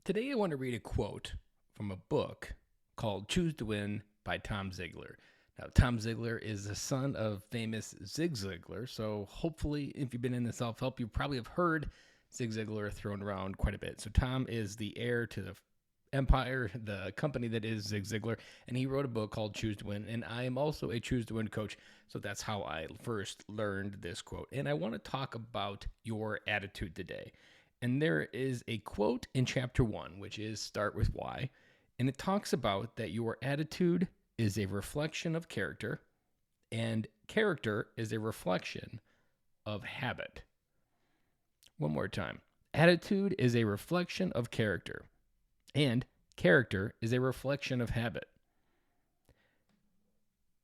Today I want to read a quote from a book called Choose to Win by Tom Ziglar. Now, Tom Ziglar is the son of famous Zig Ziglar, so hopefully, if you've been in the self-help, you probably have heard Zig Ziglar thrown around quite a bit. So Tom is the heir to the empire, the company that is Zig Ziglar, and he wrote a book called Choose to Win, and I am also a Choose to Win coach, so that's how I first learned this quote. And I want to talk about your attitude today. And there is a quote in chapter 1, which is Start with Why, and it talks about that your attitude is a reflection of character, and character is a reflection of habit. One more time. Attitude is a reflection of character, and character is a reflection of habit.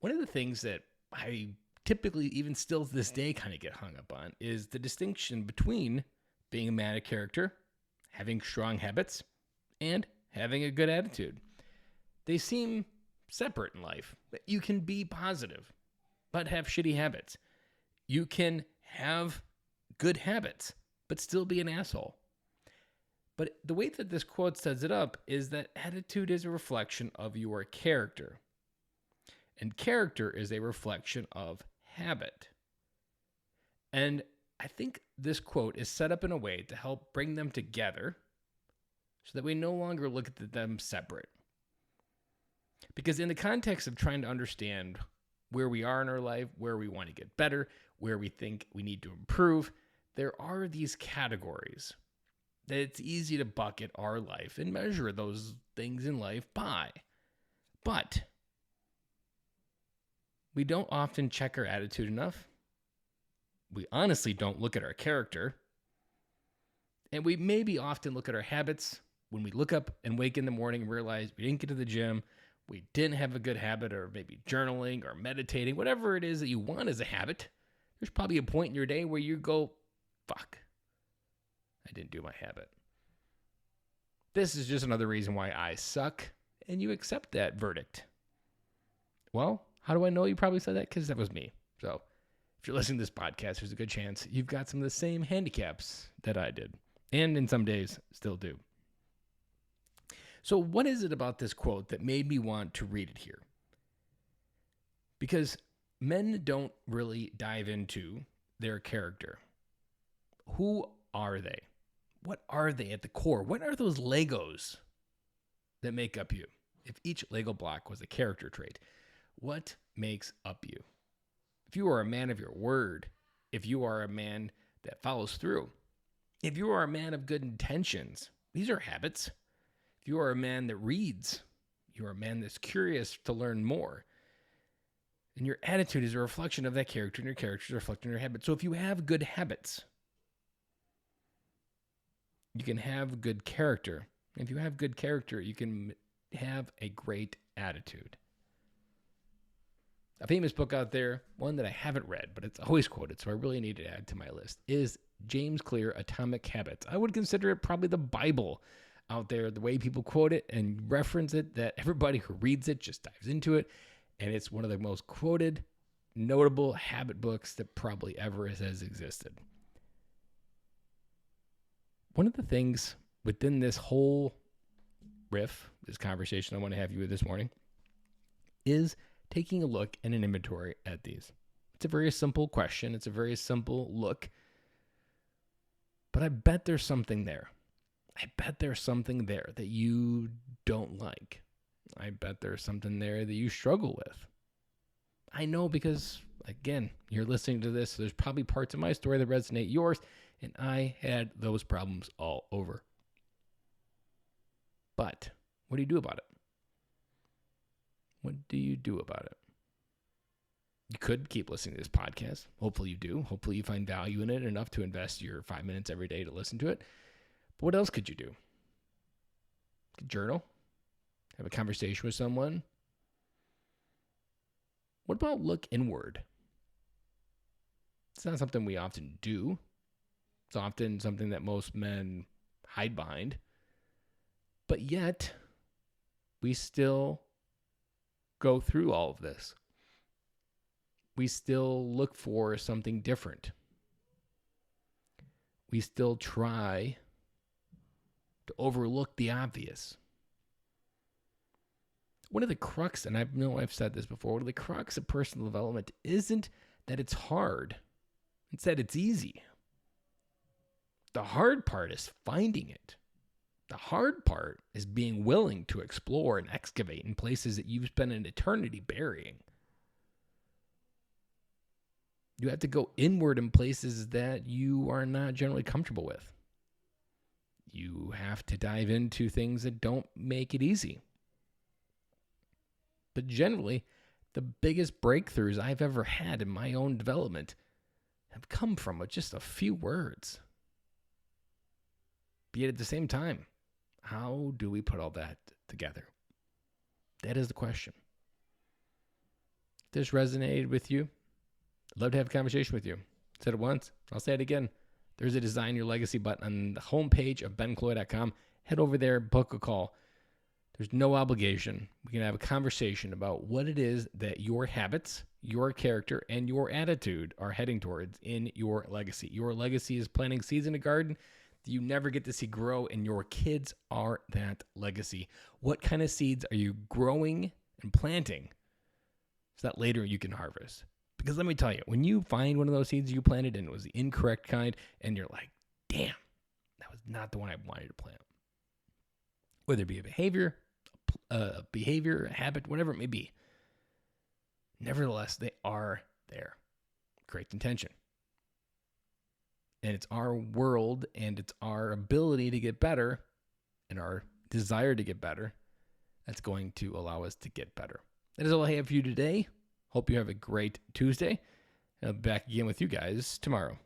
One of the things that I typically, even still to this day, kind of get hung up on is the distinction between being a man of character, having strong habits, and having a good attitude. They seem separate in life. You can be positive, but have shitty habits. You can have good habits, but still be an asshole. But the way that this quote sets it up is that attitude is a reflection of your character, and character is a reflection of habit. And I think this quote is set up in a way to help bring them together so that we no longer look at them separate. Because in the context of trying to understand where we are in our life, where we want to get better, where we think we need to improve, there are these categories that it's easy to bucket our life and measure those things in life by. But we don't often check our attitude enough. We honestly don't look at our character. And we maybe often look at our habits when we look up and wake in the morning and realize we didn't get to the gym, we didn't have a good habit, or maybe journaling or meditating, whatever it is that you want as a habit. There's probably a point in your day where you go, fuck, I didn't do my habit. This is just another reason why I suck, and you accept that verdict. Well, how do I know you probably said that? Because that was me. So if you're listening to this podcast, there's a good chance you've got some of the same handicaps that I did, and in some days still do. So what is it about this quote that made me want to read it here? Because men don't really dive into their character. Who are they? What are they at the core? What are those Legos that make up you? If each Lego block was a character trait, what makes up you? If you are a man of your word, if you are a man that follows through, if you are a man of good intentions, these are habits. If you are a man that reads, you are a man that's curious to learn more. And your attitude is a reflection of that character, and your character is a reflection of your habits. So if you have good habits, you can have good character. If you have good character, you can have a great attitude. A famous book out there, one that I haven't read, but it's always quoted, so I really need to add to my list, is James Clear, Atomic Habits. I would consider it probably the Bible out there, the way people quote it and reference it, that everybody who reads it just dives into it. And it's one of the most quoted, notable habit books that probably ever has existed. One of the things within this whole riff, this conversation I want to have you with this morning, is taking a look and an inventory at these. It's a very simple question. It's a very simple look. But I bet there's something there. I bet there's something there that you don't like. I bet there's something there that you struggle with. I know because, again, you're listening to this, so there's probably parts of my story that resonate yours, and I had those problems all over. But what do you do about it? What do you do about it? You could keep listening to this podcast. Hopefully you do. Hopefully you find value in it enough to invest your 5 minutes every day to listen to it. But what else could you do? You could journal. Have a conversation with someone. What about look inward? It's not something we often do. It's often something that most men hide behind. But yet, we still go through all of this. We still look for something different. We still try to overlook the obvious. One of the crux, and I know I've said this before, one of the crux of personal development isn't that it's hard. Instead, it's easy. The hard part is finding it. The hard part is being willing to explore and excavate in places that you've spent an eternity burying. You have to go inward in places that you are not generally comfortable with. You have to dive into things that don't make it easy. But generally, the biggest breakthroughs I've ever had in my own development have come from just a few words. But yet at the same time, how do we put all that together? That is the question. If this resonated with you, I'd love to have a conversation with you. I said it once, I'll say it again. There's a Design Your Legacy button on the homepage of bencloy.com. Head over there, book a call. There's no obligation. We can have a conversation about what it is that your habits, your character, and your attitude are heading towards in your legacy. Your legacy is planting seeds in a garden that you never get to see grow, and your kids are that legacy. What kind of seeds are you growing and planting so that later you can harvest? Because let me tell you, when you find one of those seeds you planted and it was the incorrect kind, and you're like, damn, that was not the one I wanted to plant. Whether it be a behavior, a habit, whatever it may be. Nevertheless, they are there. Great intention. And it's our world and it's our ability to get better and our desire to get better that's going to allow us to get better. That is all I have for you today. Hope you have a great Tuesday. I'll be back again with you guys tomorrow.